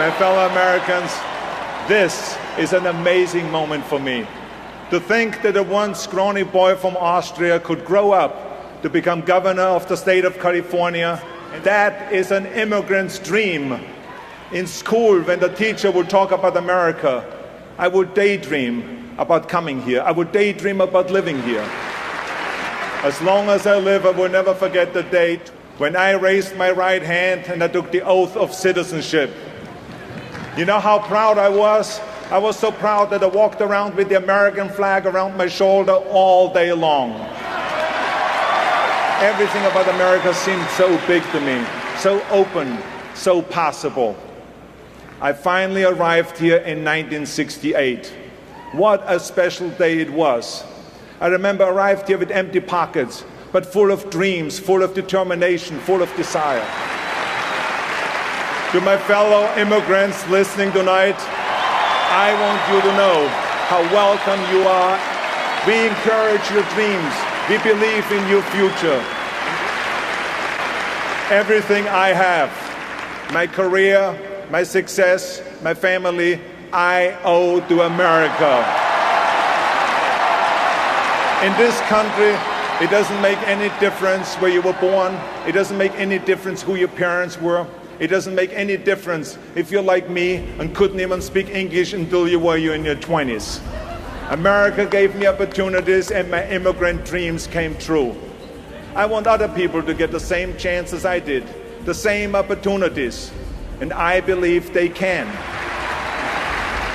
My fellow Americans, this is an amazing moment for me. To think that a once scrawny boy from Austria could grow up to become governor of the state of California, that is an immigrant's dream. In school, when the teacher would talk about America, I would daydream about coming here. I would daydream about living here. As long as I live, I will never forget the date when I raised my right hand and I took the oath of citizenship. You know how proud I was? I was so proud that I walked around with the American flag around my shoulder all day long. Everything about America seemed so big to me, so open, so possible. I finally arrived here in 1968. What a special day it was. I remember I arrived here with empty pockets, but full of dreams, full of determination, full of desire. To my fellow immigrants listening tonight, I want you to know how welcome you are. We encourage your dreams. We believe in your future. Everything I have, my career, my success, my family, I owe to America. In this country, it doesn't make any difference where you were born. It doesn't make any difference who your parents were. It doesn't make any difference if you're like me and couldn't even speak English until you were in your 20s. America gave me opportunities and my immigrant dreams came true. I want other people to get the same chances I did, the same opportunities, and I believe they can.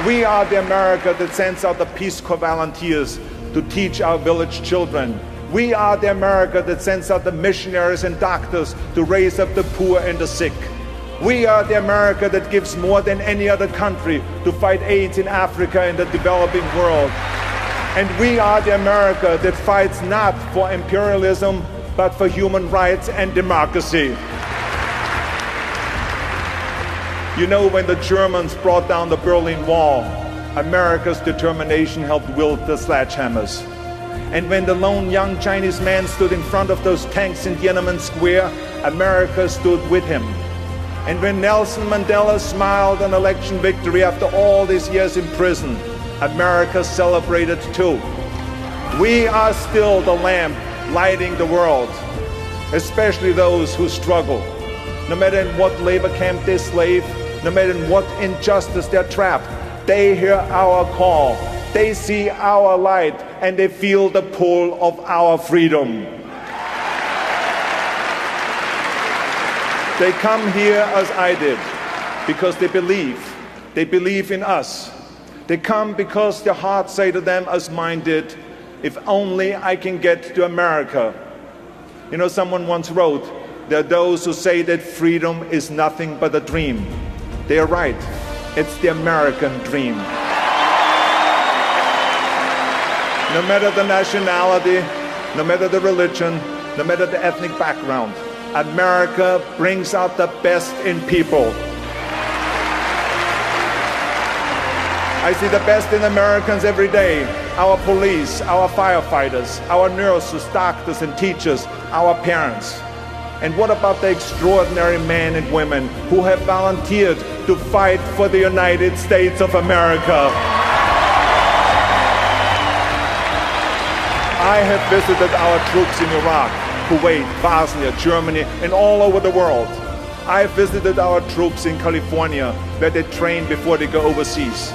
We are the America that sends out the Peace Corps volunteers to teach our village children. We are the America that sends out the missionaries and doctors to raise up the poor and the sick. We are the America that gives more than any other country to fight AIDS in Africa and the developing world. And we are the America that fights not for imperialism, but for human rights and democracy. You know, when the Germans brought down the Berlin Wall, America's determination helped wield the sledgehammers. And when the lone young Chinese man stood in front of those tanks in Tiananmen Square, America stood with him. And when Nelson Mandela smiled an election victory after all these years in prison, America celebrated too. We are still the lamp lighting the world, especially those who struggle. No matter in what labor camp they slave, no matter in what injustice they're trapped, they hear our call, they see our light, and they feel the pull of our freedom. They come here as I did, because they believe in us. They come because their hearts say to them as mine did, if only I can get to America. You know, someone once wrote, there are those who say that freedom is nothing but a dream. They are right. It's the American dream. No matter the nationality, no matter the religion, no matter the ethnic background, America brings out the best in people. I see the best in Americans every day. Our police, our firefighters, our nurses, doctors and teachers, our parents. And what about the extraordinary men and women who have volunteered to fight for the United States of America? I have visited our troops in Iraq, Kuwait, Bosnia, Germany, and all over the world. I have visited our troops in California, where they train before they go overseas.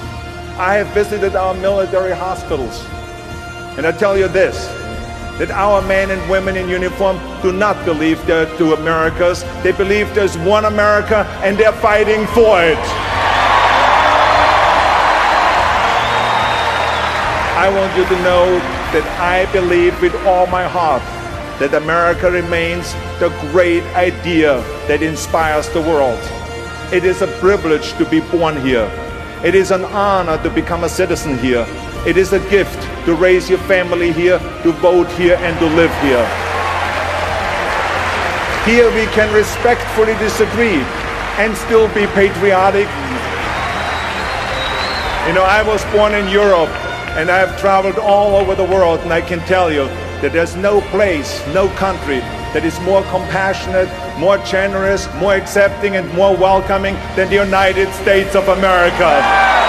I have visited our military hospitals. And I tell you this, that our men and women in uniform do not believe they're two Americas. They believe there's one America and they're fighting for it. I want you to know that I believe with all my heart that America remains the great idea that inspires the world. It is a privilege to be born here. It is an honor to become a citizen here. It is a gift to raise your family here, to vote here, and to live here. Here we can respectfully disagree and still be patriotic. You know, I was born in Europe and I have traveled all over the world, and I can tell you that there's no place, no country that is more compassionate, more generous, more accepting, and more welcoming than the United States of America.